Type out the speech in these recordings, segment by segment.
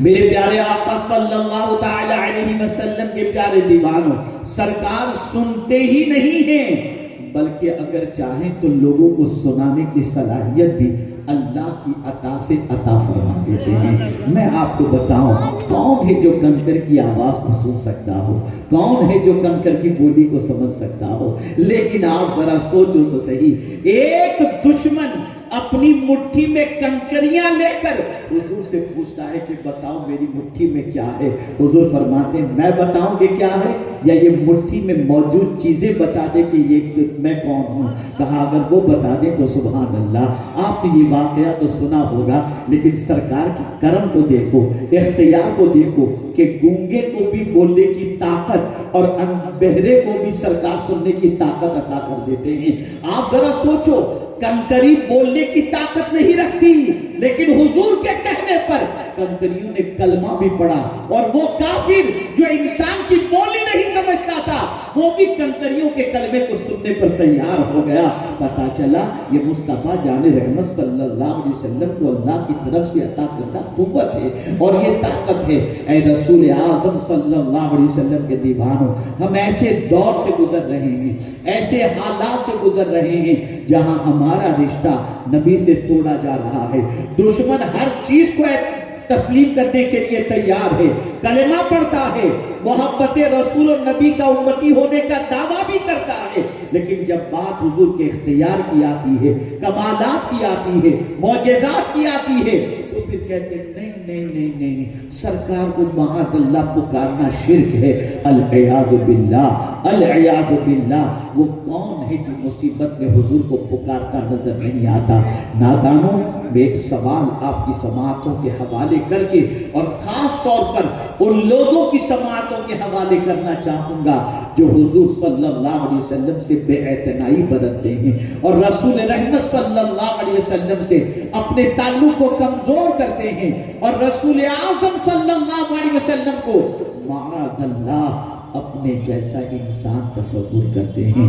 میرے پیارے آقا صلی اللہ تعالی علیہ وسلم کے پیارے دیوانوں، سرکار سنتے ہی نہیں ہیں بلکہ اگر چاہیں تو لوگوں کو سنانے کی صلاحیت بھی اللہ کی عطا سے عطا فرما دیتے ہیں۔ میں آپ کو بتاؤں، کون ہے جو کنکر کی آواز کو سن سکتا ہو؟ کون ہے جو کنکر کی بولی کو سمجھ سکتا ہو؟ لیکن آپ ذرا سوچو تو صحیح، ایک دشمن اپنی مٹھی میں کنکریاں لے کر حضور سے پوچھتا ہے کہ بتاؤ میری مٹھی میں کیا ہے؟ حضور فرماتے ہیں میں بتاؤں کہ کیا ہے یا یہ مٹھی میں موجود چیزیں بتا دے کہ یہ میں کون ہوں؟ کہا اگر وہ بتا دیں تو سبحان اللہ۔ آپ نے یہ واقعہ تو سنا ہوگا، لیکن سرکار کی کرم کو دیکھو، اختیار کو دیکھو کہ گونگے کو بھی بولنے کی طاقت اور بہرے کو بھی سرکار سننے کی طاقت عطا کر دیتے ہیں۔ آپ ذرا سوچو، کنکری بولنے کی طاقت نہیں رکھتی، لیکن حضور کے کہنے پر کنکریوں نے کلمہ بھی پڑھا، اور وہ کافر جو انسان کی بولی نہیں سمجھتا تھا وہ بھی کنکریوں کے کلمے کو سننے پر تیار ہو گیا۔ پتا چلا یہ مصطفیٰ جان رحمت صلی اللہ علیہ وسلم کو اللہ کی طرف سے عطا کردہ قوت ہے اور یہ طاقت ہے۔ اے رسول اعظم صلی اللہ علیہ وسلم کے دیوانوں، ہم ایسے دور سے گزر رہے ہیں، ایسے حالات سے گزر رہے ہیں جہاں ہمارا رشتہ نبی سے توڑا جا رہا ہے۔ دشمن ہر چیز کو تسلیم کرنے کے لیے تیار ہے، کلمہ پڑھتا ہے، محبت رسول اور نبی کا امتی ہونے کا دعویٰ بھی کرتا ہے، لیکن جب بات حضور کے اختیار کی آتی ہے، کمالات کی آتی ہے، معجزات کی آتی ہے، تو پھر کہتے ہیں نہیں نہیں نہیں نہیں، سرکار کو معاذ اللہ پکارنا شرک ہے۔ العیاذ باللہ، العیاذ باللہ۔ وہ کون ہے جو مصیبت میں حضور کو پکارتا نظر نہیں آتا؟ نادانوں، میں ایک سوال آپ کی سماعتوں کے حوالے کر کے اور خاص طور پر ان لوگوں کی سماعتوں کے حوالے کرنا چاہوں گا جو حضور صلی اللہ علیہ وسلم سے بے اعتنائی برتتے ہیں اور رسول رحمت صلی اللہ علیہ وسلم سے اپنے تعلق کو کمزور کرتے ہیں اور رسول اعظم صلی اللہ علیہ وسلم کو معاذ اللہ اپنے جیسا انسان تصور کرتے ہیں۔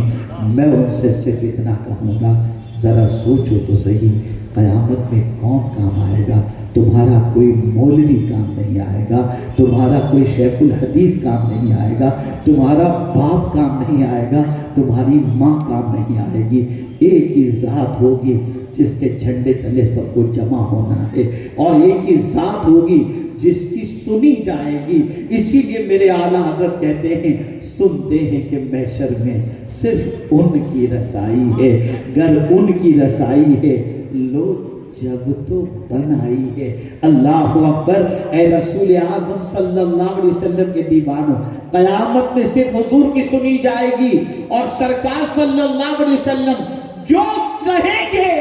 میں ان سے صرف اتنا کہوں گا، ذرا سوچو تو صحیح، قیامت میں کون کام آئے گا؟ تمہارا کوئی مولوی کام نہیں آئے گا، تمہارا کوئی شیخ الحدیث کام نہیں آئے گا، تمہارا باپ کام نہیں آئے گا، تمہاری ماں کام نہیں آئے گی۔ ایک ہی ذات ہوگی جس کے جھنڈے تلے سب کو جمع ہونا ہے، اور ایک ہی ذات ہوگی جس کی سنی جائے گی۔ اسی لیے میرے اعلیٰ حضرت کہتے ہیں، سنتے ہیں کہ محشر میں صرف ان کی رسائی ہے، گر ان کی رسائی ہے لوگ جب تو بنائی ہے۔ اللہ اکبر۔ اے رسول اعظم صلی اللہ علیہ وسلم کے دیوانوں، قیامت میں صرف حضور کی سنی جائے گی، اور سرکار صلی اللہ علیہ وسلم جو کہیں گے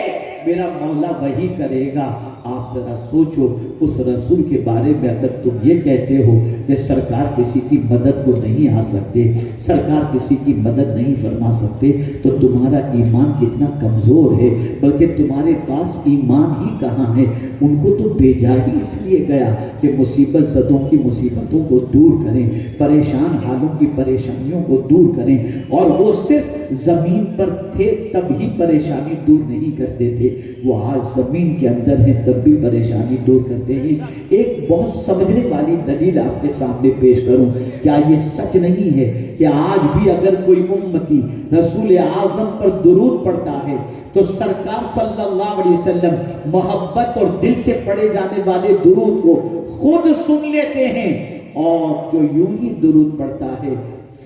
میرا مولا وہی کرے گا۔ آپ ذرا سوچو، اس رسول کے بارے میں اگر تم یہ کہتے ہو کہ سرکار کسی کی مدد کو نہیں آ سکتے، سرکار کسی کی مدد نہیں فرما سکتے، تو تمہارا ایمان کتنا کمزور ہے۔ بلکہ تمہارے پاس ایمان ہی کہاں ہے؟ ان کو تو بھیجا ہی اس لیے گیا کہ مصیبت زدوں کی مصیبتوں کو دور کریں، پریشان حالوں کی پریشانیوں کو دور کریں، اور وہ صرف زمین پر تھے تب ہی پریشانی دور نہیں کرتے تھے، وہ آج زمین کے اندر ہیں تب بھی پریشانی دور کرتے ہیں۔ ایک بہت سمجھنے والی دلیل آپ کے سامنے پیش کروں، کیا یہ سچ نہیں ہے کہ آج بھی اگر کوئی امتی رسول اعظم پر درود پڑھتا ہے تو سرکار صلی اللہ علیہ وسلم محبت اور دل سے پڑھے جانے والے درود کو خود سن لیتے ہیں، اور جو یوں ہی درود پڑھتا ہے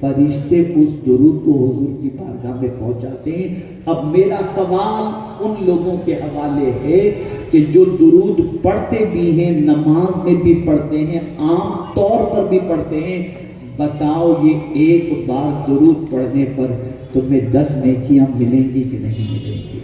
فرشتے اس درود کو حضور کی بارگاہ میں پہنچاتے ہیں۔ اب میرا سوال ان لوگوں کے حوالے ہے کہ جو درود پڑھتے بھی ہیں، نماز میں بھی پڑھتے ہیں، عام طور پر بھی پڑھتے ہیں، بتاؤ یہ ایک بار درود پڑھنے پر تمہیں 10 نیکیاں ملیں گی کہ نہیں ملیں گی؟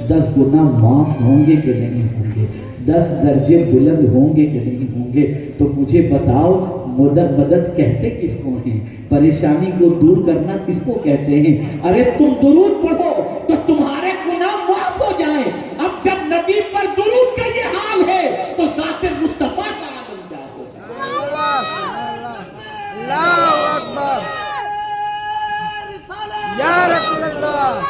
10 گناہ معاف ہوں گے کہ نہیں ہوں گے؟ 10 درجے بلند ہوں گے کہ نہیں ہوں گے؟ تو مجھے بتاؤ، مدد کہتے کس کو ہیں؟ پریشانی کو دور کرنا کس کو کہتے ہیں؟ ارے تم درود پڑھو تو تمہارے گناہ معاف ہو جائیں۔ اب جب نبی پر درود کا یہ حال ہے تو ذات مصطفیٰ کا عالم کیا ہوگا؟ اللہ اکبر یا رسول اللہ،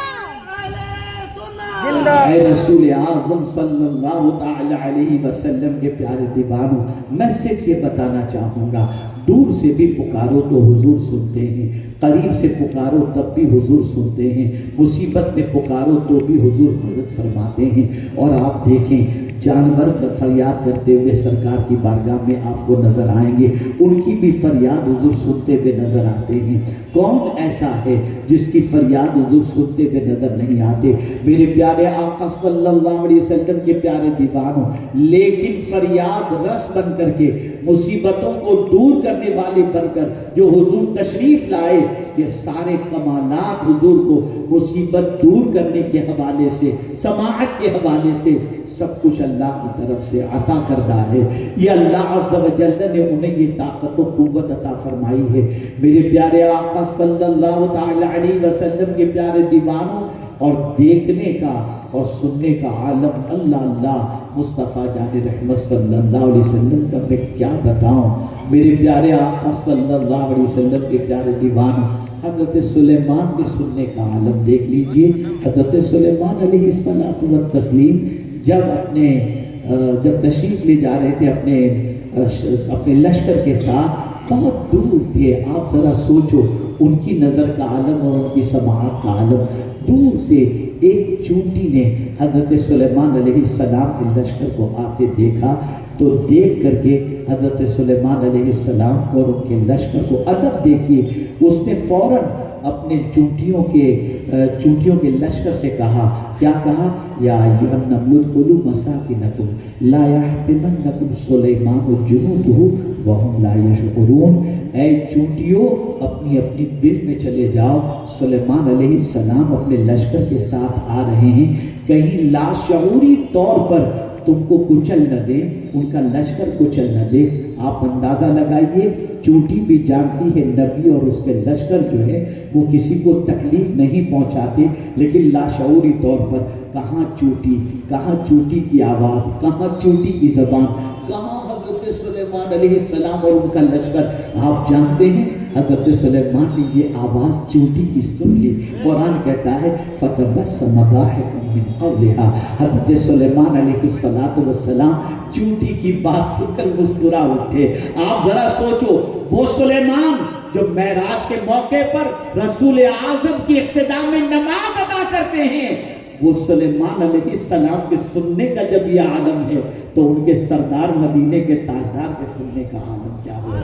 زندہ اے رسول اعظم صلی اللہ تعالی علیہ وسلم کے پیارے دیوانوں، میں صرف یہ بتانا چاہوں گا، دور سے بھی پکارو تو حضور سنتے ہیں، قریب سے پکارو تب بھی حضور سنتے ہیں، مصیبت میں پکارو تو بھی حضور مدد فرماتے ہیں۔ اور آپ دیکھیں جانور فریاد کرتے ہوئے سرکار کی بارگاہ میں آپ کو نظر آئیں گے، ان کی بھی فریاد حضور سنتے ہوئے نظر آتے ہیں۔ کون ایسا ہے جس کی فریاد حضور سنتے ہوئے نظر نہیں آتے؟ میرے پیارے آقا صلی اللہ علیہ وسلم کے پیارے دیوانوں، لیکن فریاد رس بن کر کے، مصیبتوں کو دور کرنے والے بن کر جو حضور تشریف لائے، یہ سارے کمالات حضور کو مصیبت دور کرنے کے حوالے سے، سماعت کے حوالے سے سب کچھ اللہ کی طرف سے عطا کردہ ہے۔ یہ اللہ عز و جل نے انہیں یہ طاقت و قوت عطا فرمائی ہے۔ میرے پیارے آقا صلی اللہ تعالی علیہ وسلم کے پیارے دیوانوں، اور دیکھنے کا اور سننے کا عالم اللہ اللہ مصطفیٰ جان رحمت صلی اللہ علیہ وسلم کا میں کیا بتاؤں۔ میرے پیارے آقا صلی اللہ علیہ وسلم کے پیارے دیوانوں، حضرت سلیمان کے سننے کا عالم دیکھ لیجئے۔ حضرت سلیمان علیہ السلام جب تشریف لے جا رہے تھے اپنے لشکر کے ساتھ، بہت دور تھے۔ آپ ذرا سوچو، ان کی نظر کا عالم اور ان کی سماعت کا عالم۔ دور سے ایک چونٹی نے حضرت سلیمان علیہ السلام کے لشکر کو آتے دیکھا، تو دیکھ کر کے حضرت سلیمان علیہ السلام کو اور ان کے لشکر کو، ادب دیکھیے، اس نے فوراً اپنے چونٹیوں کے لشکر سے کہا، کیا کہا؟ یا ایھا النمل ادخلوا مساکنکم لا یحطمنکم سلیمان جنودہ وہم لا یشعرون۔ اے چونٹیوں، اپنی اپنی بل میں چلے جاؤ، سلیمان علیہ السلام اپنے لشکر کے ساتھ آ رہے ہیں، کہیں لاشعوری طور پر تم کو کچل نہ دے، ان کا لشکر کچل نہ دے۔ آپ اندازہ لگائیے، چونٹی بھی جانتی ہے نبی اور اس کے لشکر جو ہے وہ کسی کو تکلیف نہیں پہنچاتے، لیکن لاشعوری طور پر کہاں چونٹی کی آواز، کہاں چونٹی کی زبان، کہاں حضرت سلیمان علیہ السلام اور ان کا لشکر۔ آپ جانتے ہیں حضرت سلیمان نے یہ آواز چونٹی کی سن لی۔ قرآن کہتا ہے فَتَبَسَّمَ ضَاحِكًا مِّن قَوْلِهَا، حضرت سلیمان علیہ السلام چونٹی کی بات سن کر مسکرا اٹھے۔ آپ ذرا سوچو، وہ سلیمان جو معراج کے موقع پر رسول اعظم کی اقتداء میں نماز ادا کرتے ہیں، وہ سلیمان علیہ السلام کے سننے کا جب یہ عالم ہے، تو ان کے سردار مدینے کے تاجدار کے سننے کا عالم کیا ہوگا؟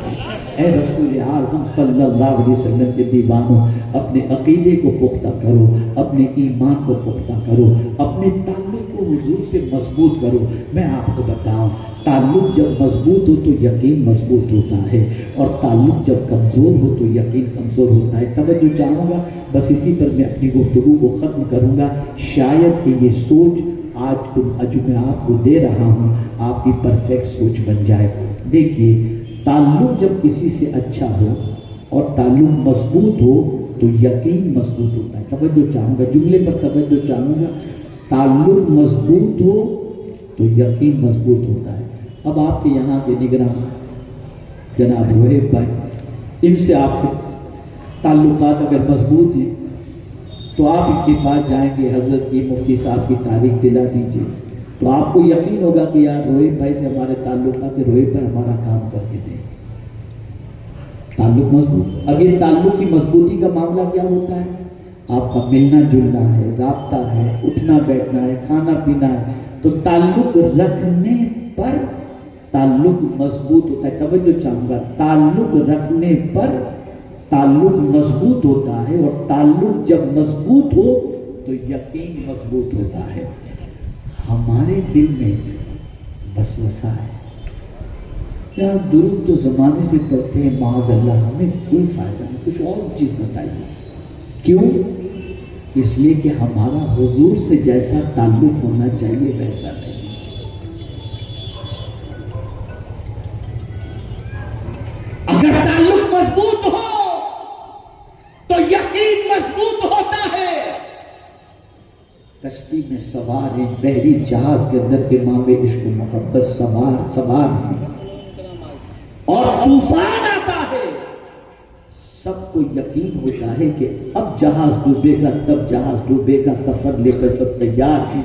اے رسول اعظم صلی اللہ علیہ وسلم کے دیوانوں، اپنے عقیدے کو پختہ کرو، اپنے ایمان کو پختہ کرو، اپنے تعلق کو حضور سے مضبوط کرو۔ میں آپ کو بتاؤں، تعلق جب مضبوط ہو تو یقین مضبوط ہوتا ہے، اور تعلق جب کمزور ہو تو یقین کمزور ہوتا ہے۔ توجہ چاہوں گا، بس اسی پر میں اپنی گفتگو کو ختم کروں گا۔ شاید کہ یہ سوچ آج جو میں آپ کو دے رہا ہوں، آپ کی پرفیکٹ سوچ بن جائے۔ دیکھیے، تعلق جب کسی سے اچھا ہو اور تعلق مضبوط ہو تو یقین مضبوط ہوتا ہے۔ توجہ چاہوں گا، جملے پر توجہ چاہوں گا، تعلق مضبوط ہو تو یقین مضبوط ہوتا ہے۔ اب آپ کے یہاں کے نگراں جناب روحیب بھائی، ان سے آپ کے تعلقات اگر مضبوط ہیں تو آپ ان کے پاس جائیں گے، حضرت کی مفتی صاحب کی تاریخ دلا دیجئے، تو آپ کو یقین ہوگا کہ یار روحیب بھائی سے ہمارے تعلقات ہیں، روحیب بھائی ہمارا کام کر کے دیں۔ تعلق مضبوط۔ اب یہ تعلق کی مضبوطی کا معاملہ کیا ہوتا ہے؟ آپ کا ملنا جلنا ہے، رابطہ ہے، اٹھنا بیٹھنا ہے، کھانا پینا ہے، تو تعلق رکھنے پر تعلق مضبوط ہوتا ہے۔ توجہ چاہوں گا، تعلق رکھنے پر تعلق مضبوط ہوتا ہے، اور تعلق جب مضبوط ہو تو یقین مضبوط ہوتا ہے۔ ہمارے دل میں وسوسہ ہے، یار درود تو زمانے سے پڑھتے ہیں، معاذ اللہ ہمیں کوئی فائدہ نہیں، کچھ اور چیز بتائیے۔ کیوں؟ اس لیے کہ ہمارا حضور سے جیسا تعلق ہونا چاہیے ویسا نہیں۔ اگر تعلق مضبوط ہو تو یقین مضبوط ہوتا ہے۔ کشتی میں سوار ہیں، بحری جہاز کے اندر امام عشق و محبت سوار ہیں، اور طوفان آتا ہے، سب کو یقین ہوتا ہے کہ اب جہاز ڈوبے گا، تب جہاز ڈوبے گا، کفن لے کر سب تیار ہیں،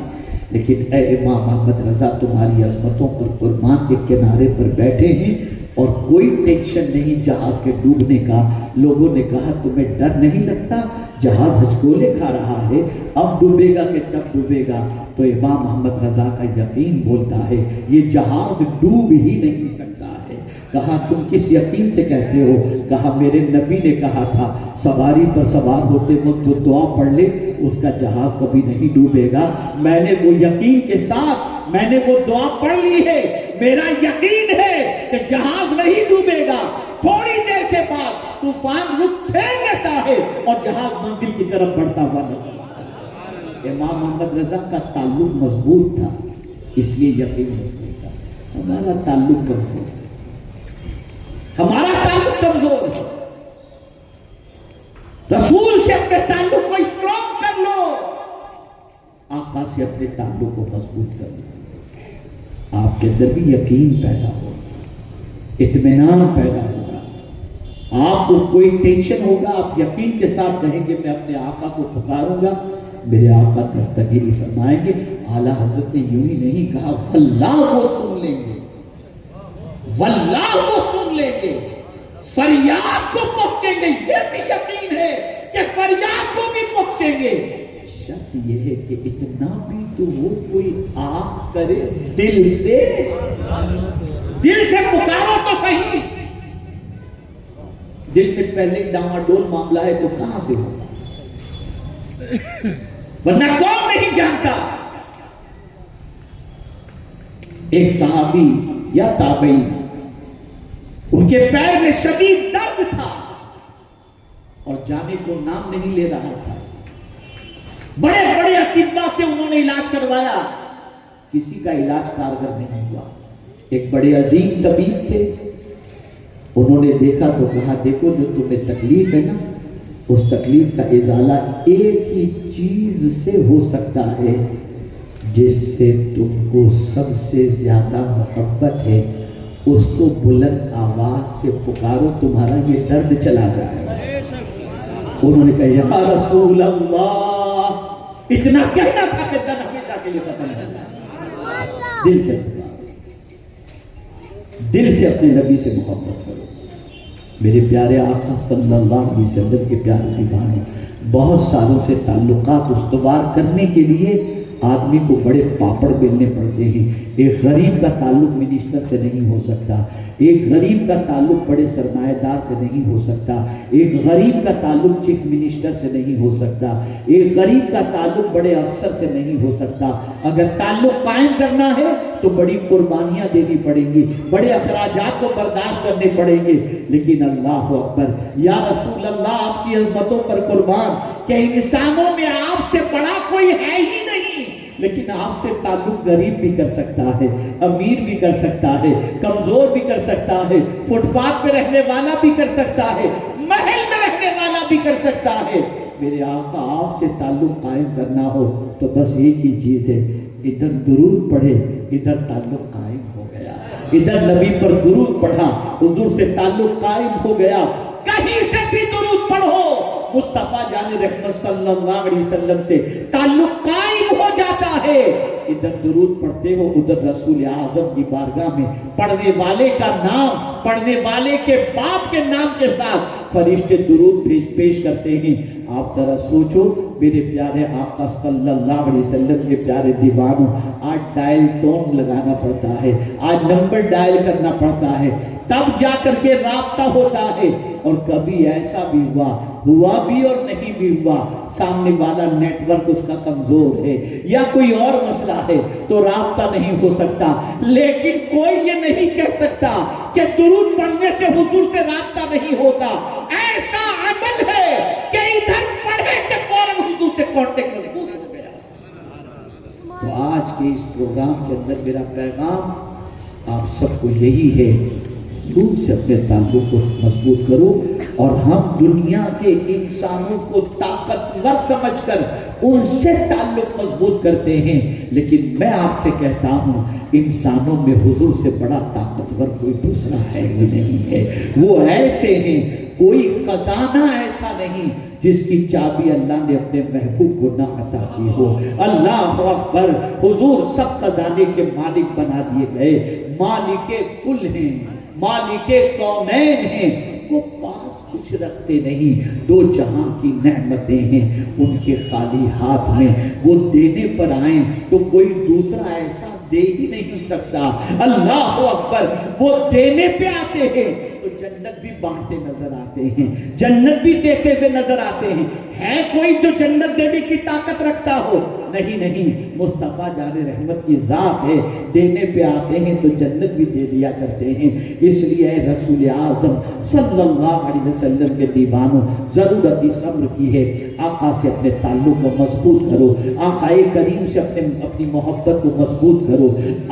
لیکن اے امام محمد رضا تمہاری عظمتوں پر قربان کے کنارے پر بیٹھے ہیں اور کوئی ٹینشن نہیں جہاز کے ڈوبنے کا. لوگوں نے کہا تمہیں ڈر نہیں لگتا؟ جہاز ہچکولے کھا رہا ہے، اب ڈوبے گا کہ تب ڈوبے گا. تو امام محمد رضا کا یقین بولتا ہے یہ جہاز ڈوب ہی نہیں سکتا ہے. کہا تم کس یقین سے کہتے ہو؟ کہا میرے نبی نے کہا تھا سواری پر سوار ہوتے وقت جو دعا پڑھ لے اس کا جہاز کبھی نہیں ڈوبے گا. میں نے وہ یقین کے ساتھ میں نے وہ دعا پڑھ لی ہے. میرا یقین ہے کہ جہاز نہیں ڈوبے گا. تھوڑی دیر کے بعد طوفان رخ پھیر لیتا ہے اور جہاز منزل کی طرف بڑھتا ہوا نظر آتا ہے. امام محمد رضا کا تعلق مضبوط تھا اس لیے یقین مضبوط تھا. ہمارا تعلق کمزور ہے، ہمارا تعلق کمزور ہے. رسول سے اپنے تعلق کو اسٹرانگ کر لو، آقا سے اپنے تعلق کو مضبوط کر لو. آپ کے اندر بھی یقین پیدا ہو، اطمینان پیدا ہوگا. آپ کو کوئی ٹینشن ہوگا، آپ یقین کے ساتھ کہیں گے میں اپنے آقا کو پکاروں گا، میرے آقا دستگیری فرمائیں گے. اعلیٰ حضرت نے یوں ہی نہیں کہا واللہ وہ سن لیں گے، واللہ وہ سن لیں گے، فریاد کو پہنچیں گے. یہ بھی یقین ہے کہ فریاد کو بھی پہنچیں گے. شرط یہ ہے کہ اتنا بھی تو وہ کوئی آہ کرے دل سے پکارو تو صحیح. دل میں پہلے ڈاواڈول معاملہ ہے تو کہاں سے ہوگا؟ ورنہ کون نہیں جانتا. ایک صحابی یا تابعی، ان کے پیر میں شدید درد تھا اور جانے کو نام نہیں لے رہا تھا. بڑے بڑے اطباء سے انہوں نے علاج کروایا، کسی کا علاج کارگر نہیں ہوا. ایک بڑے عظیم طبیب تھے، انہوں نے دیکھا تو کہا دیکھو جو تمہیں تکلیف ہے نا اس تکلیف کا ازالہ ایک ہی چیز سے ہو سکتا ہے جس سے تم کو سب سے زیادہ محبت ہے، اس کو بلند آواز سے پکارو تمہارا یہ درد چلا جائے. انہوں نے کہا یا رسول اللہ، اتنا کہنا تھا کہ درد ہمیشہ کے لیے ختم ہو جائے. دل سے اپنے نبی سے محبت کرو. میرے پیارے آقا صلی اللہ علیہ وسلم کے پیارے دیوانے، بہت سالوں سے تعلقات استوار کرنے کے لیے آدمی کو بڑے پاپڑ بیلنے پڑتے ہیں. ایک غریب کا تعلق منسٹر سے نہیں ہو سکتا، ایک غریب کا تعلق بڑے سرمایہ دار سے نہیں ہو سکتا، ایک غریب کا تعلق چیف منسٹر سے نہیں ہو سکتا، ایک غریب کا تعلق بڑے افسر سے نہیں ہو سکتا. اگر تعلق قائم کرنا ہے تو بڑی قربانیاں دینی پڑیں گی، بڑے اخراجات کو برداشت کرنے پڑیں گے. لیکن اللہ اکبر، یا رسول اللہ آپ کی عظمتوں پر قربان کہ انسانوں میں آپ سے بڑا کوئی ہے ہی نہیں. لیکن آپ سے تعلق غریب بھی کر سکتا ہے، امیر بھی کر سکتا ہے، کمزور بھی کر سکتا ہے، فٹ پاتھ پہ رہنے والا بھی کر سکتا ہے، محل میں رہنے والا بھی کر سکتا ہے. میرے آقا آپ سے تعلق قائم کرنا ہو تو بس ایک ہی چیز ہے، ادھر درود پڑھے ادھر تعلق قائم ہو گیا، ادھر نبی پر درود پڑھا حضور سے تعلق قائم ہو گیا. کہیں سے بھی درود پڑھو مصطفیٰ جان رحمت صلی اللہ علیہ وسلم سے تعلق قائم ہو جاتا ہے. ادھر درود پڑھتے ہو ادھر رسول اعظم کی بارگاہ میں پڑھنے والے کا نام، پڑھنے والے کے باپ کے نام کے ساتھ فرشتے درود پیش کرتے ہیں. آپ ذرا سوچو میرے پیارے آقا صلی اللہ علیہ وسلم کے پیارے دیوانوں، آج ڈائل ٹون لگانا پڑتا ہے، آج نمبر ڈائل کرنا پڑتا ہے، تب جا کر کے رابطہ ہوتا ہے. اور کبھی ایسا بھی ہوا بھی اور نہیں بھی ہوا، سامنے والا نیٹ ورک اس کا کمزور ہے یا کوئی اور مسئلہ ہے تو رابطہ نہیں ہو سکتا. لیکن کوئی یہ نہیں کہہ سکتا کہ درود پڑھنے سے حضور سے رابطہ نہیں ہوتا. ایسا عمل ہے کہ ادھر پڑھے کہ فوراً حضور سے کانٹیکٹ مضبوط ہو گیا. تو آج کے اس پروگرام کے اندر میرا پیغام آپ سب کو یہی ہے، رسول سے اپنے تعلق کو مضبوط کرو، اور ہم دنیا کے انسانوں کو طاقتور سمجھ کر ان سے تعلق مضبوط کرتے ہیں، لیکن میں آپ سے کہتا ہوں انسانوں میں حضور سے بڑا طاقتور کوئی دوسرا ہے ہی نہیں ہے۔ وہ ایسے ہیں، کوئی خزانہ ایسا نہیں جس کی چابی اللہ نے اپنے محبوب کو نہ عطا کی ہو۔ اللہ اکبر، حضور سب خزانے کے مالک بنا دیے گئے، مالک کل ہیں، مالک کونین ہیں، وہ پاس کچھ رکھتے نہیں، دو جہاں کی نعمتیں ہیں ان کے خالی ہاتھ میں، وہ دینے پر آئیں تو کوئی دوسرا ایسا دے ہی نہیں سکتا۔ اللہ اکبر، وہ دینے پہ آتے ہیں تو جنت بھی بانٹتے نظر آتے ہیں، جنت بھی دیتے ہوئے نظر آتے ہیں۔ ہے کوئی جو جنت دینے کی طاقت رکھتا ہو؟ نہیں نہیں، مصطفیٰ جان رحمت کی ذات ہے، دینے پہ آتے ہیں تو جنت بھی دے دیا کرتے ہیں۔ اس لیے اے رسول اعظم صلی اللہ علیہ وسلم کے دیوانوں، ضرورت اس امر کی ہے آقا سے اپنے تعلق کو مضبوط کرو، آقا کریم سے اپنی محبت کو مضبوط کرو،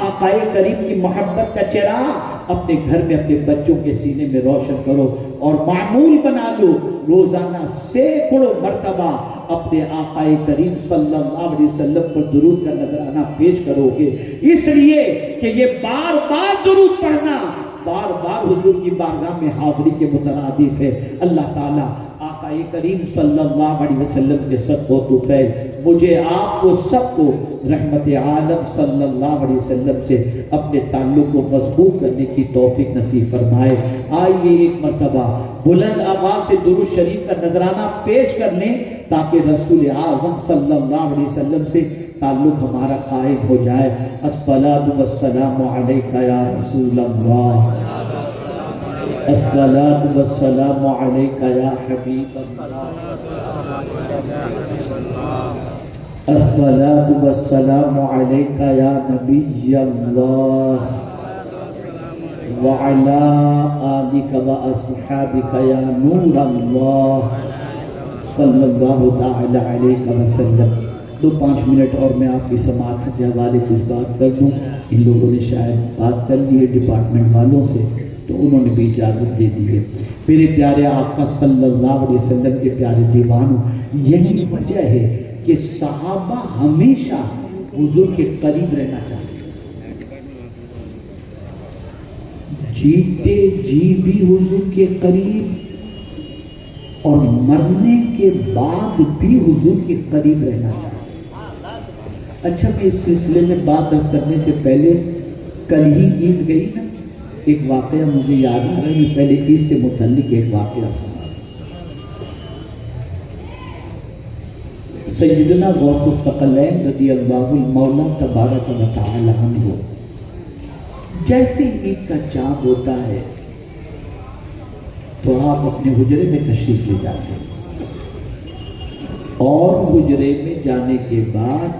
آقا کریم کی محبت کا چراغ اپنے گھر میں اپنے بچوں کے سینے میں روشن کرو، اور معمول بنا لو روزانہ سینکڑوں مرتبہ اپنے آقا کریم صلی اللہ علیہ وسلم پر درود کا نذرانہ پیش کرو گے، اس لیے کہ یہ بار بار درود پڑھنا بار بار حضور کی بارگاہ میں حاضری کے مترادف ہے۔ اللہ تعالیٰ آقا کریم صلی اللہ علیہ وسلم کے صدقہ و طفیل مجھے آپ کو سب کو رحمت عالم صلی اللہ علیہ وسلم سے اپنے تعلق کو مضبوط کرنے کی توفیق نصیب فرمائے۔ آئیے ایک مرتبہ بلند آواز سے درود شریف کا نذرانہ پیش کر لیں تاکہ رسول اعظم صلی اللہ علیہ وسلم سے تعلق ہمارا قائم ہو جائے۔ الصلاۃ والسلام علیک یا رسول اللہ، الصلاۃ والسلام علیک یا حبیب اللہ، الصلاۃ والسلام علیک یا نبی اللہ، وعلی آلک و اصحابک یا نور اللہ صلی اللہ تعالی علیہ وسلم۔ 2-5 منٹ اور میں آپ کی سماعت کے حوالے کچھ بات کر دوں۔ ان لوگوں نے شاید بات کر لی ہے ڈپارٹمنٹ والوں سے، تو انہوں نے بھی اجازت دے دی ہے۔ میرے پیارے آقا صلی اللہ علیہ وسلم کے پیارے دیوانوں، یہی وجہ ہے کہ صحابہ ہمیشہ حضور کے قریب رہنا چاہتے ہیں، جیتے جی بھی حضور کے قریب اور مرنے کے بعد بھی حضور کے قریب رہنا چاہتے ہیں۔ اچھا، میں اس سلسلے میں بات عرض کرنے سے پہلے کل ہی عید گئی نا، ایک واقعہ مجھے یاد آ رہا ہے، میں پہلے عید سے متعلق ایک واقعہ سنا۔ سیدنا غوث الثقلین رضی اللہ المولا تبارک و تعالی عنہ جیسے عید کا چاند ہوتا ہے تو آپ اپنے حجرے میں تشریف لے جاتے ہیں، اور حجرے میں جانے کے بعد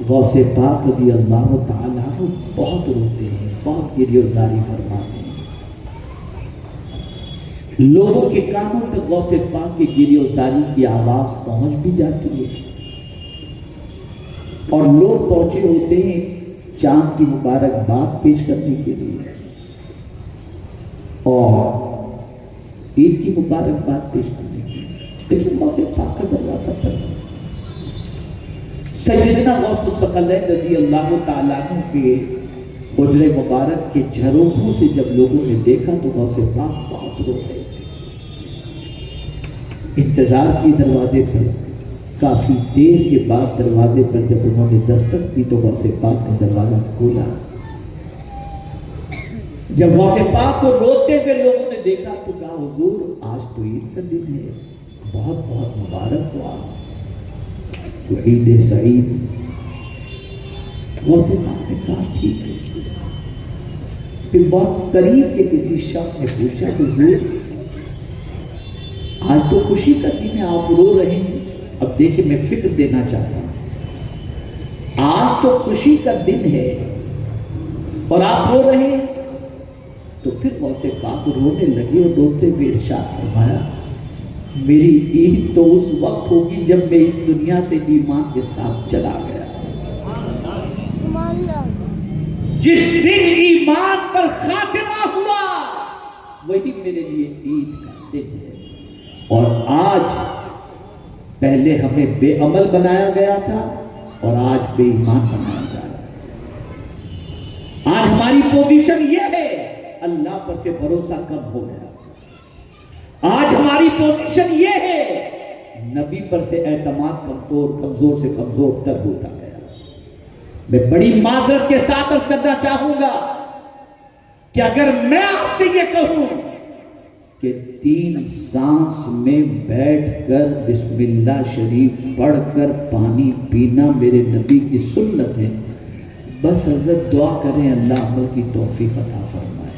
غوث پاک رضی اللہ تعالیٰ عنہ بہت روتے ہیں، بہت گریہ وزاری فرماتے ہیں۔ لوگوں کے کانوں تک غوث پاک کی گریہ وزاری کی آواز پہنچ بھی جاتی ہے، اور لوگ پہنچے ہوتے ہیں چاند کی مبارکباد پیش کرنے کے لیے اور عید کی مبارکباد پیش کرنے کے لیے، لیکن غوث پاک کا دروازہ پر سیدنا غوث الثقلین رضی اللہ تعالیٰ عنہ کے حجرے مبارک کے جھروکھوں سے جب لوگوں نے دیکھا تو غوث پاک بہت رو گئے تھے۔ انتظار کی دروازے پر، کافی دیر کے بعد دروازے پر جب انہوں نے دستک دی تو غوث پاک نے دروازہ کھولا۔ جب غوث پاک کو روتے ہوئے لوگوں نے دیکھا تو کہا حضور آج تو عید کا دن ہے، بہت بہت مبارک ہوا، تو عید سعید۔ غوث پاک نے کہا ٹھیک ہے۔ پھر بہت قریب کے کسی شخص نے پوچھا حضور آج تو خوشی کا دن ہے، آپ رو رہے ہیں؟ اب دیکھیں میں فکر دینا چاہتا ہوں، آج تو خوشی کا دن ہے اور آپ رو رہے ہیں؟ تو پھر غوث پاک رونے لگے اور روتے ہوئے ارشاد فرمایا میری عید تو اس وقت ہوگی جب میں اس دنیا سے ایمان کے ساتھ چلا گیا۔ جس دن ایمان پر خاتمہ ہوا وہی میرے لیے عید کا دن ہے۔ اور آج پہلے ہمیں بے عمل بنایا گیا تھا اور آج بے ایمان بنایا جا رہا ہے۔ آج ہماری پوزیشن یہ ہے، اللہ پر سے بھروسہ کم ہو گیا۔ آج ہماری پوزیشن یہ ہے، نبی پر سے اعتماد کمزور سے کمزور تر ہوتا گیا۔ میں بڑی معذرت کے ساتھ عرض کرنا چاہوں گا کہ اگر میں آپ سے یہ کہوں کہ 3 سانس میں بیٹھ کر بسم اللہ شریف پڑھ کر پانی پینا میرے نبی کی سنت ہے، بس حضرت دعا کریں اللہ عمل کی توفیق عطا فرمائے،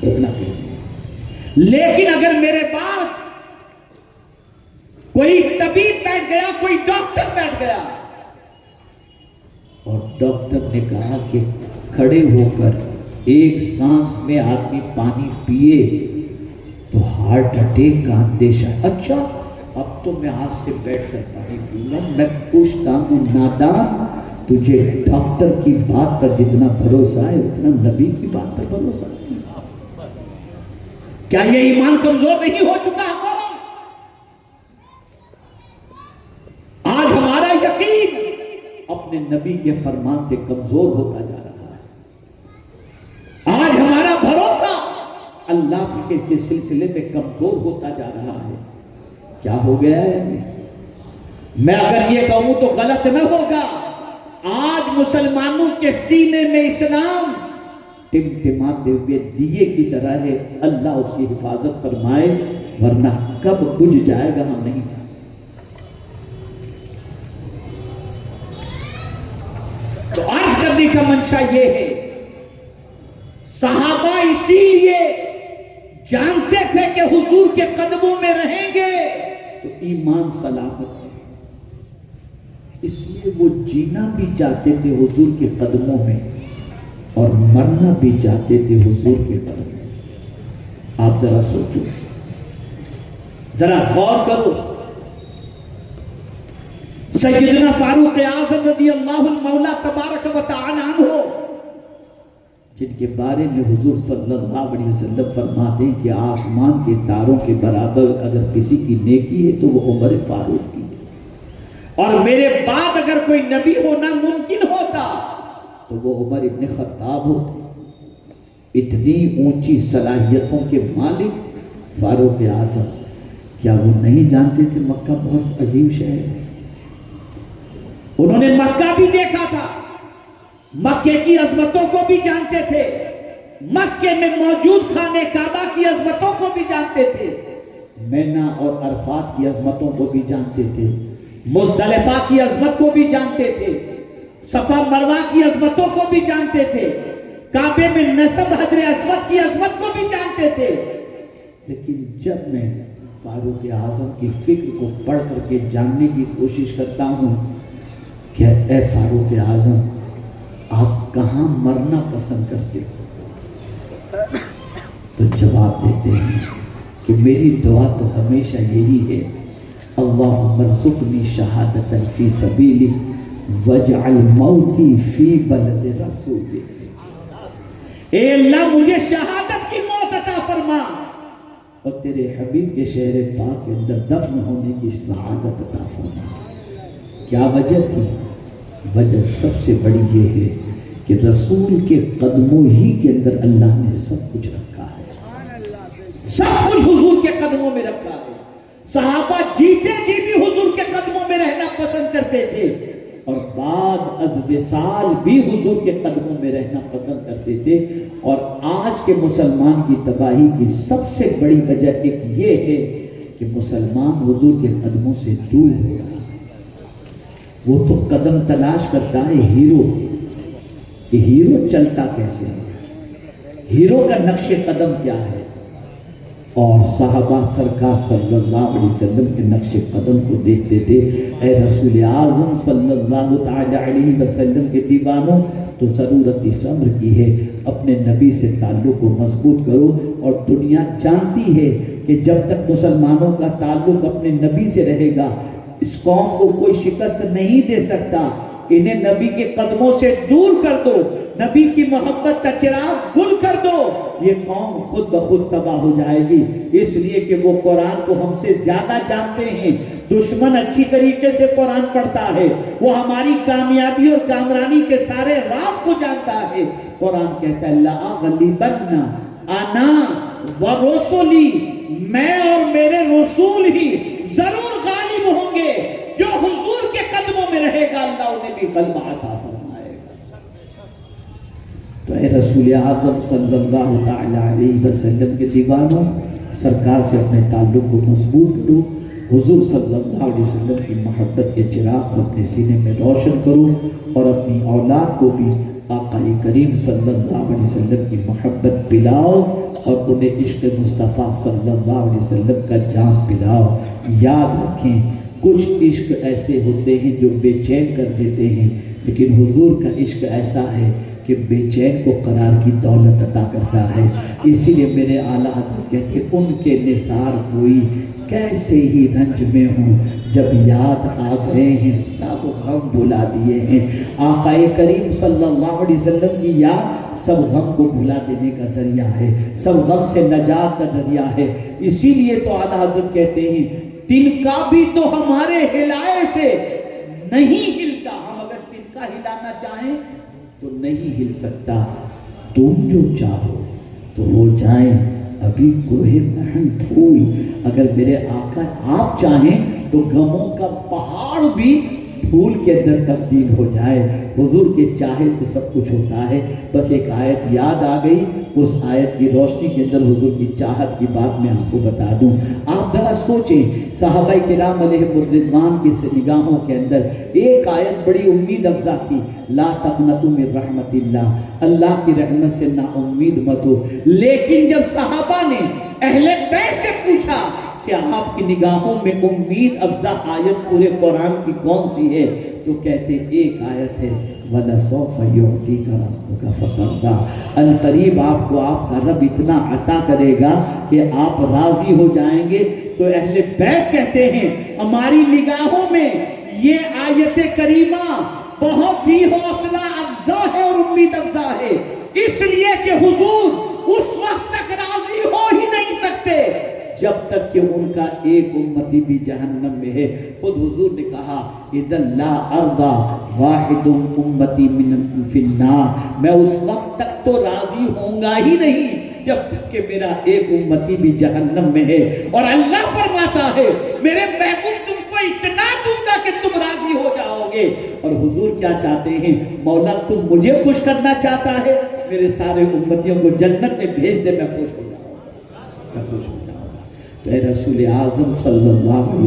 اتنا کہتے ہیں۔ لیکن اگر میرے بعد کوئی طبیب بیٹھ گیا، کوئی ڈاکٹر بیٹھ گیا اور ڈاکٹر نے کہا کہ کھڑے ہو کر 1 سانس میں آدمی پانی پیے تو ہارٹ اٹیک کا اندیشہ ہے، اچھا اب تو میں آج سے بیٹھ کر پانی پیوں گا۔ میں پوچھتا ہوں نادان، تجھے ڈاکٹر کی بات پر جتنا بھروسہ ہے اتنا نبی کی بات پر بھروسہ نہیں؟ کیا یہ ایمان کمزور نہیں ہو چکا ہمارا؟ آج ہمارا یقین اپنے نبی کے فرمان سے کمزور ہوتا جا رہا ہے۔ آج ہمارا بھروسہ اللہ کے سلسلے میں کمزور ہوتا جا رہا ہے۔ کیا ہو گیا ہے؟ میں اگر یہ کہوں تو غلط نہ ہوگا، آج مسلمانوں کے سینے میں اسلام ٹمٹماتے ہوئے دیے کی طرح ہے، اللہ اس کی حفاظت فرمائے، ورنہ کب بجھ جائے گا ہم نہیں جانتے۔ تو عرض کرنے کا منشا یہ ہے، صحابہ اسی لیے جانتے تھے کہ حضور کے قدموں میں رہیں گے تو ایمان سلامت ہے، اس لیے وہ جینا بھی چاہتے تھے حضور کے قدموں میں اور مرنا بھی چاہتے تھے حضور کے قدموں میں۔ آپ ذرا سوچو، ذرا غور کرو، سیدنا فاروق اعظم رضی اللہ المولا تبارک و تعالی عنہ، جن کے بارے میں حضور صلی اللہ علیہ وسلم فرماتے ہیں کہ آسمان کے تاروں کے برابر اگر کسی کی نیکی ہے تو وہ عمر فاروق کی ہے، اور میرے بعد اگر کوئی نبی ہونا ممکن ہوتا تو وہ عمر ابن خطاب ہوتے۔ اتنی اونچی صلاحیتوں کے مالک فاروق اعظم، کیا وہ نہیں جانتے تھے مکہ بہت عظیم شہر ہے؟ انہوں نے مکہ بھی دیکھا تھا، مکے کی عظمتوں کو بھی جانتے تھے، مکے میں موجود خانہ کعبہ کی عظمتوں کو بھی جانتے تھے، مینا اور عرفات کی عظمتوں کو بھی جانتے تھے، مزدلفہ کی عظمت کو بھی جانتے تھے، صفا مروہ کی عظمتوں کو بھی جانتے تھے، کعبے میں نصب حجر اسود کی عظمت کو بھی جانتے تھے۔ لیکن جب میں فاروق اعظم کی فکر کو پڑھ کر کے جاننے کی کوشش کرتا ہوں کہ اے فاروق اعظم، آپ کہاں مرنا پسند کرتے ہو، تو جواب دیتے ہیں کہ میری دعا تو ہمیشہ یہی ہے، اللہم ارزقنی شہادۃ فی سبیلی وجعل موتی فی بلد رسولی۔ اے اللہ مجھے شہادت کی موت عطا فرما اور تیرے حبیب کے شہر پاک کے اندر دفن ہونے کی سعادت عطا فرما۔ کیا وجہ تھی؟ وجہ سب سے بڑی یہ ہے کہ رسول کے قدموں ہی کے اندر اللہ نے سب کچھ رکھا ہے، سب کچھ حضور کے قدموں میں رکھا ہے۔ صحابہ جیتے جی بھی حضور کے قدموں میں رہنا پسند کرتے تھے اور بعد از وصال بھی حضور کے قدموں میں رہنا پسند کرتے تھے۔ اور آج کے مسلمان کی تباہی کی سب سے بڑی وجہ ایک یہ ہے کہ مسلمان حضور کے قدموں سے دور ہو رہا ہے۔ وہ تو قدم تلاش کرتا ہے ہیرو، کہ ہیرو چلتا کیسے ہے، ہیرو کا نقش قدم کیا ہے، اور صحابہ سرکار صلی اللہ علیہ وسلم کے نقش قدم کو دیکھتے تھے۔ اے رسول اعظم صلی اللہ تعالی علیہ وسلم کے دیوانوں، تو ضرورت اس امر کی ہے اپنے نبی سے تعلق کو مضبوط کرو، اور دنیا جانتی ہے کہ جب تک مسلمانوں کا تعلق اپنے نبی سے رہے گا اس قوم کو کوئی شکست نہیں دے سکتا۔ انہیں نبی کے قدموں سے دور کر دو، نبی کی محبت کا چراغ گل کر دو، یہ قوم خود بخود تباہ ہو جائے گی، اس لیے کہ وہ قرآن کو ہم سے زیادہ جانتے ہیں۔ دشمن اچھی طریقے سے قرآن پڑھتا ہے، وہ ہماری کامیابی اور کامرانی کے سارے راز کو جانتا ہے۔ قرآن کہتا ہے لَأَغْلِبَنَّ أَنَا وَرُسُلِي، میں اور میرے رسول ہی ضرور غالب ہوں گے۔ جو حضور کے قدموں میں رہے گا اللہ انہیں بھی غلبہ عطا فرمائے گا۔ تو اے رسول اعظم صلی اللہ علیہ وسلم کے دیوانوں، سرکار سے اپنے تعلق کو مضبوط کرو، حضور صلی اللہ علیہ وسلم کی محبت کے چراغ کو اپنے سینے میں روشن کرو، اور اپنی اولاد کو بھی آقا کریم صلی اللہ علیہ وسلم کی محبت پلاؤ، اور انہیں عشق مصطفیٰ صلی اللہ علیہ وسلم کا جام پلاؤ۔ یاد رکھیں کچھ عشق ایسے ہوتے ہیں جو بے چین کر دیتے ہیں، لیکن حضور کا عشق ایسا ہے کہ بے چین کو قرار کی دولت عطا کرتا ہے۔ اسی لیے میرے اعلیٰ حضرت کہتے ہیں ان کے نثار کوئی کیسے ہی رنج میں ہوں، جب یاد آ گئے ہیں سب غم بھلا دیے ہیں۔ آقا کریم صلی اللہ علیہ وسلم کی یاد سب غم کو بھلا دینے کا ذریعہ ہے، سب غم سے نجات کا ذریعہ ہے۔ اسی لیے تو اعلیٰ حضرت کہتے ہیں تنکا بھی تو ہمارے ہلائے سے نہیں ہلتا، ہم اگر تنکا ہلانا چاہیں تو نہیں ہل سکتا، تم جو چاہو تو ہو جائیں ابھی کوہ مہن پھول۔ اگر میرے آقا آپ چاہیں تو غموں کا پہاڑ بھی پھول کے اندر تبدیل ہو جائے۔ حضور کے چاہے سے سب کچھ ہوتا ہے۔ بس ایک آیت یاد آ گئی، اس آیت کی روشنی کے اندر حضور کی چاہت کی بات میں آپ کو بتا دوں۔ آپ ذرا سوچیں صحابہ کرام علیہ الرضوان کی نگاہوں کے اندر ایک آیت بڑی امید افزا تھی، لا تقنطوا من رحمت اللہ، اللہ کی رحمت سے نا امید مت ہو۔ لیکن جب صحابہ نے اہل بیت سے پوچھا کہ آپ کی نگاہوں میں امید افزا آیت پورے قرآن کی کون سی ہے، تو کہتے ایک آیت ہے وَلَسَوْفَ يُعْطِيكَ رَبُّكَ فَتَرْضَىٰ، عنقریب آپ کو آپ کا رب اتنا عطا کرے گا کہ آپ راضی ہو جائیں گے۔ تو اہل بیت کہتے ہیں ہماری نگاہوں میں یہ آیت کریمہ بہت ہی حوصلہ افزا ہے اور امید افزا ہے، اس لیے کہ حضور اس وقت تک راضی ہو ہی نہیں سکتے جب تک کہ ان کا ایک امتی بھی جہنم میں ہے۔ خود حضور نے کہا اذا لا ارضى واحد امتی من فی النار، میں اس وقت تک تو راضی ہوں گا ہی نہیں جب تک کہ میرا ایک امتی بھی جہنم میں ہے۔ اور اللہ فرماتا ہے میرے محبوب تم کو اتنا دوں گا کہ تم راضی ہو جاؤ گے۔ اور حضور کیا چاہتے ہیں؟ مولا تم مجھے خوش کرنا چاہتا ہے، میرے سارے امتیوں کو جنت میں بھیج دے، میں خوش ہو جاؤں گا، میں خوش ہو جاؤں گا۔ تو اے رسول اعظم صلی اللہ علیہ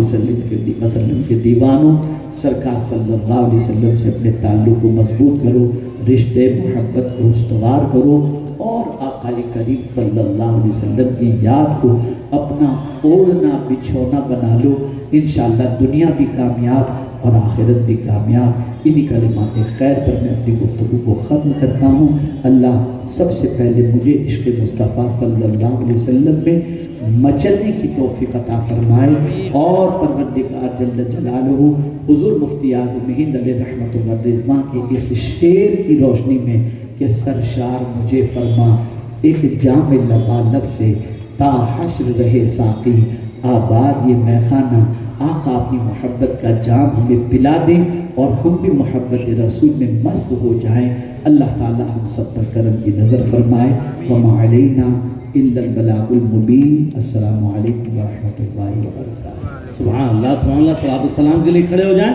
وسلم کے دیوانوں، سرکار صلی اللہ علیہ وسلم سے اپنے تعلق کو مضبوط کرو، رشتے محبت کو استوار کرو، اور آقا کریم صلی اللہ علیہ وسلم کی یاد کو اپنا اوڑھنا بچھونا بنا لو۔ انشاءاللہ دنیا بھی کامیاب اور آخرت بھی کامیاب۔ انہی کلمات خیر پر میں اپنی گفتگو کو ختم کرتا ہوں۔ اللہ سب سے پہلے مجھے عشق مصطفیٰ صلی اللہ علیہ وسلم میں مچلنے کی توفیق عطا فرمائے، اور پروردگار جل جلالہ حضور مفتی اعظم ہند علیہ رحمۃ اللہ رضوان کے اس شعر کی روشنی میں کہ سرشار مجھے فرما ایک جام لبالب سے تا حشر رہے ساقی آباد یہ میخانہ۔ آقا اپنی محبت کا جام ہمیں پلا دیں اور ہم بھی محبت رسول میں مست ہو جائیں۔ اللہ تعالی ہم سب پر کرم کی نظر فرمائے۔ وما علینا الا البلاغ المبین۔ السلام علیکم ورحمۃ اللہ وبرکاتہ۔ سبحان اللہ، سبحان اللہ، صلوات و سلام کے لیے کھڑے ہو جائیں۔